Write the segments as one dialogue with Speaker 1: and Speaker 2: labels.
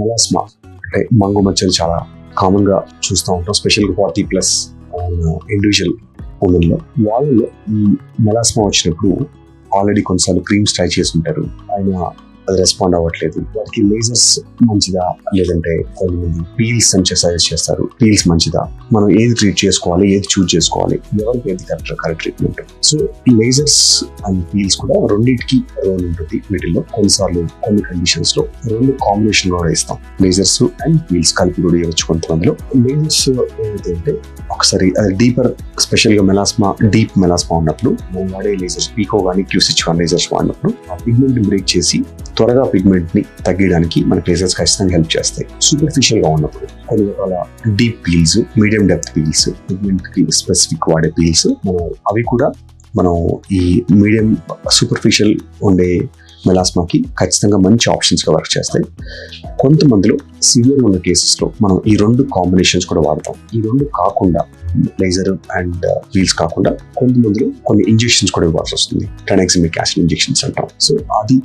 Speaker 1: Melasma అంటే మంగు మచ్చలు చాలా కామన్ గా చూస్తూ ఉంటాం, స్పెషల్గా 40+ ఇండివిజువల్ ఉమెన్లో. వాళ్ళలో ఈ మెలాస్మా వచ్చినప్పుడు ఆల్రెడీ కొన్నిసార్లు క్రీమ్స్ ట్రై చేసి ఉంటారు, ఆయన అది రెస్పాండ్ అవ్వట్లేదు. వాటికి లేజర్స్ మంచిదా లేదంటే కొంతమంది పీల్స్ అని సజెస్ట్ చేస్తారు. పీల్స్ మంచిదా, మనం ఏది ట్రీట్ చేసుకోవాలి, ఏది చూజ్ చేసుకోవాలి, ఎవరికి ఏది correct treatment. So lasers and peels కూడా రెండింటికి రోల్ ఉంటుంది వీటిల్లో. కొన్నిసార్లు కొన్ని కండిషన్స్ లో రెండు కాంబినేషన్ కూడా ఇస్తాం, లేజర్స్ అండ్ పీల్స్ కలిపి కూడా ఇవ్వచ్చు కొంతమందిలో. లేజర్స్ ఏదైతే ఒకసారి అది డీపర్, స్పెషల్ గా మెలాస్మా డీప్ మెలాస్మా ఉన్నప్పుడు మనం వాడే లేజర్స్ పీకో కానీ Q6 లేజర్స్ వాడినప్పుడు ఆ పిగ్మెంట్ బ్రేక్ చేసి త్వరగా పిగ్మెంట్ ని తగ్గించడానికి మనకి లేజర్స్ ఖచ్చితంగా హెల్ప్ చేస్తాయి. సూపర్ఫిషియల్ గా ఉన్నప్పుడు కొన్ని రకాల deep peels, medium depth peels, pigment కి స్పెసిఫిక్ వాడే పీల్స్, అవి కూడా మనం ఈ మీడియం సూపర్ఫిషియల్ ఉండే మెలాస్మాకి ఖచ్చితంగా మంచి ఆప్షన్స్ గా వర్క్ చేస్తాయి. కొంతమందిలో సివియర్ ఉన్న కేసెస్లో మనం ఈ రెండు కాంబినేషన్స్ కూడా వాడతాం. ఈ రెండు కాకుండా లేజర్ అండ్ పీల్స్ కాకుండా కొంతమందిలో కొన్ని ఇంజెక్షన్స్ కూడా ఇవ్వాల్సి వస్తుంది, ట్రైనెక్సిమిక్ యాసిడ్ ఇంజెక్షన్స్ అంటాం. సో అది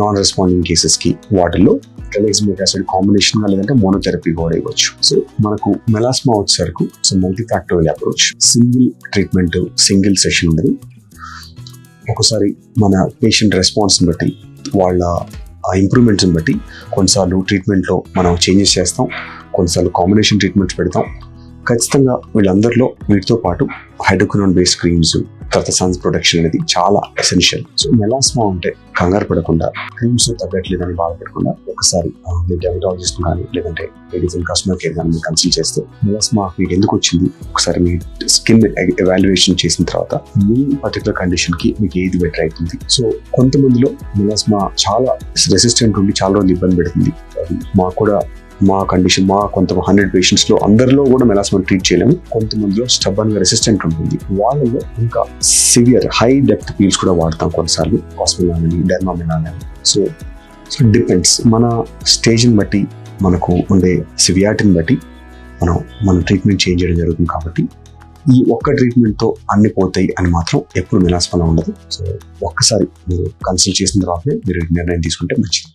Speaker 1: నాన్ రెస్పాండింగ్ కేసెస్ కి వాటిల్లో ట్రైనెక్సిమిక్ యాసిడ్ కాంబినేషన్ లేదంటే మోనోథెరపీ కూడా ఇవ్వచ్చు. సో మనకు మెలాస్మా వచ్చేసరికి multi factorial approach, single treatment, single session ఉండదు. ఒకసారి మన పేషెంట్ రెస్పాన్స్ బట్టి, వాళ్ళ ఇంప్రూవ్మెంట్స్ బట్టి కొన్నిసార్లు ట్రీట్మెంట్లో మనం చేంజెస్ చేస్తాం, కొన్నిసార్లు కాంబినేషన్ ట్రీట్మెంట్స్ పెడతాం. ఖచ్చితంగా వీళ్ళందరిలో వీటితో పాటు హైడ్రోక్వినోన్ బేస్డ్ క్రీమ్స్, తర్వాత సన్స్ ప్రొటెక్షన్ అనేది చాలా ఎసెన్షియల్. సో మెలాస్మా ఉంటే కంగారు పడకుండా, క్రీమ్స్ తగ్గట్లేదని బాధపడకుండా ఒకసారి మీ డెర్మటాలజిస్ట్ కానీ లేదంటే లేడీస్ అండ్ కస్టమర్ కేర్ కానీ మీరు కన్సల్ట్ చేస్తే మెలాస్మా మీకు ఎందుకు వచ్చింది ఒకసారి మీ స్కిన్ ఎవాల్యుయేషన్ చేసిన తర్వాత మీ పర్టికులర్ కండిషన్ కి మీకు ఏది బెటర్ అవుతుంది. సో కొంతమందిలో మెలాస్మా చాలా రెసిస్టెంట్ ఉండి చాలా రోజులు ఇబ్బంది పెడుతుంది. అది మాకు కూడా మా కండిషన్, మా కొంత 100 పేషెంట్స్ లో అందరిలో కూడా మెలాస్మా ట్రీట్ చేయలేము. కొంతమందిలో స్టబ్బన్ గా రెసిస్టెంట్ ఉంటుంది, వాళ్ళలో ఇంకా సివియర్ హై డెప్త్ పీల్స్ కూడా వాడతాం కొన్నిసార్లు, కాస్మెలాని, డెర్మామెలాని. సో డిపెండ్స్, మన స్టేజ్ని బట్టి, మనకు ఉండే సివియారిటీని బట్టి మన ట్రీట్మెంట్ చేంజ్ చేయడం జరుగుతుంది. కాబట్టి ఈ ఒక్క ట్రీట్మెంట్తో అన్ని పోతాయి అని మాత్రం ఎప్పుడు మెలాస్మాలో ఉండదు. సో ఒక్కసారి మీరు కన్సల్ట్ చేసిన తర్వాతనే మీరు నిర్ణయం తీసుకుంటే మంచిది.